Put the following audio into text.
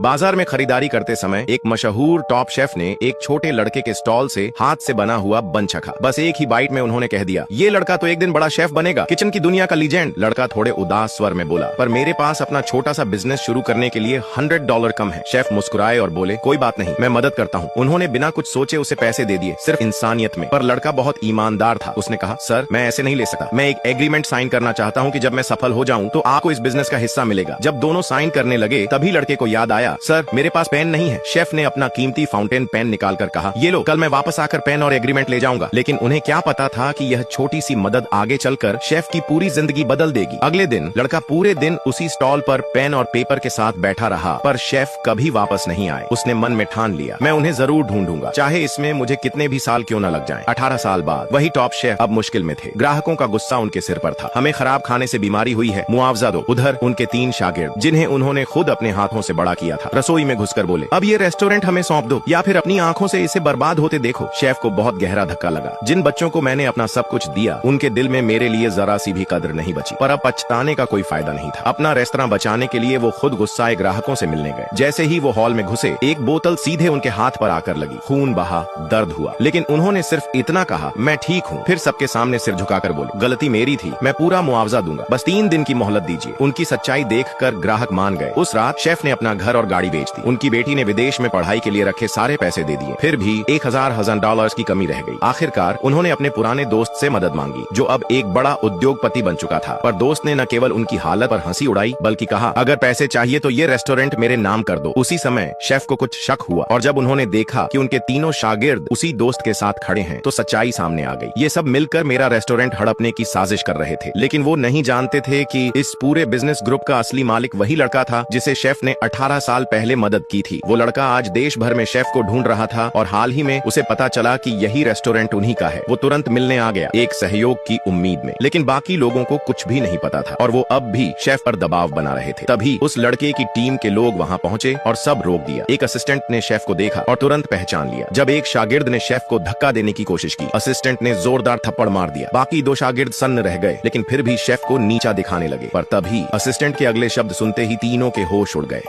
बाजार में खरीदारी करते समय एक मशहूर टॉप शेफ ने एक छोटे लड़के के स्टॉल से हाथ से बना हुआ बन चखा। बस एक ही बाइट में उन्होंने कह दिया, ये लड़का तो एक दिन बड़ा शेफ बनेगा, किचन की दुनिया का लीजेंड। लड़का थोड़े उदास स्वर में बोला, पर मेरे पास अपना छोटा सा बिजनेस शुरू करने के लिए $100 कम है। शेफ मुस्कुराए और बोले, कोई बात नहीं, मैं मदद करता हूँ। उन्होंने बिना कुछ सोचे उसे पैसे दे दिए, सिर्फ इंसानियत में। पर लड़का बहुत ईमानदार था। उसने कहा, सर मैं ऐसे नहीं ले सकता, मैं एक एग्रीमेंट साइन करना चाहता हूँ कि जब मैं सफल हो जाऊँ तो आपको इस बिजनेस का हिस्सा मिलेगा। जब दोनों साइन करने लगे तभी लड़के को याद आया, सर मेरे पास पेन नहीं है। शेफ ने अपना कीमती फाउंटेन पेन निकालकर कहा, ये लो, कल मैं वापस आकर पेन और एग्रीमेंट ले जाऊंगा। लेकिन उन्हें क्या पता था कि यह छोटी सी मदद आगे चलकर शेफ की पूरी जिंदगी बदल देगी। अगले दिन लड़का पूरे दिन उसी स्टॉल पर पेन और पेपर के साथ बैठा रहा, पर शेफ कभी वापस नहीं आए। उसने मन में ठान लिया, मैं उन्हें जरूर ढूंढूंगा, चाहे इसमें मुझे कितने भी साल क्यों न लग जाएं। 18 साल बाद वही टॉप शेफ अब मुश्किल में थे। ग्राहकों का गुस्सा उनके सिर पर था। हमें खराब खाने से बीमारी हुई है, मुआवजा दो। उधर उनके 3 शागिर्द, जिन्हें उन्होंने खुद अपने हाथों से बड़ा किया था, रसोई में घुसकर बोले, अब ये रेस्टोरेंट हमें सौंप दो या फिर अपनी आंखों से इसे बर्बाद होते देखो। शेफ को बहुत गहरा धक्का लगा। जिन बच्चों को मैंने अपना सब कुछ दिया, उनके दिल में मेरे लिए जरा सी भी कदर नहीं बची। पर अब पछताने का कोई फायदा नहीं था। अपना रेस्तरां बचाने के लिए वो खुद गुस्साए ग्राहकों से मिलने गए। जैसे ही वो हॉल में घुसे, एक बोतल सीधे उनके हाथ पर आकर लगी। खून बहा, दर्द हुआ, लेकिन उन्होंने सिर्फ इतना कहा, मैं ठीक हूँ। फिर सबके सामने सिर झुकाकर बोले, गलती मेरी थी, मैं पूरा मुआवजा दूंगा, बस 3 दिन की मोहलत दीजिए। उनकी सच्चाई देखकर ग्राहक मान गए। उस रात शेफ ने अपना घर और गाड़ी बेच दी। उनकी बेटी ने विदेश में पढ़ाई के लिए रखे सारे पैसे दे दिए। फिर भी $1000 की कमी रह गई। आखिरकार उन्होंने अपने पुराने दोस्त से मदद मांगी, जो अब एक बड़ा उद्योगपति बन चुका था। पर दोस्त ने न केवल उनकी हालत पर हंसी उड़ाई, बल्कि कहा, अगर पैसे चाहिए तो ये रेस्टोरेंट मेरे नाम कर दो। उसी समय शेफ को कुछ शक हुआ, और जब उन्होंने देखा कि उनके तीनों शागिर्द उसी दोस्त के साथ खड़े हैं, तो सच्चाई सामने आ गई। ये सब मिलकर मेरा रेस्टोरेंट हड़पने की साजिश कर रहे थे। लेकिन वो नहीं जानते थे कि इस पूरे बिजनेस ग्रुप का असली मालिक वही लड़का था जिसे शेफ ने 18 साल पहले मदद की थी। वो लड़का आज देश भर में शेफ को ढूंढ रहा था, और हाल ही में उसे पता चला कि यही रेस्टोरेंट उन्हीं का है। वो तुरंत मिलने आ गया, एक सहयोग की उम्मीद में। लेकिन बाकी लोगों को कुछ भी नहीं पता था, और वो अब भी शेफ पर दबाव बना रहे थे। तभी उस लड़के की टीम के लोग वहां पहुंचे और सब रोक दिया। एक असिस्टेंट ने शेफ को देखा और तुरंत पहचान लिया। जब एक शागिर्द ने शेफ को धक्का देने की कोशिश की, असिस्टेंट ने जोरदार थप्पड़ मार दिया। बाकी 2 शागिर्द सन्न रह गए, लेकिन फिर भी शेफ को नीचा दिखाने लगे। पर तभी असिस्टेंट के अगले शब्द सुनते ही तीनों के होश उड़ गए।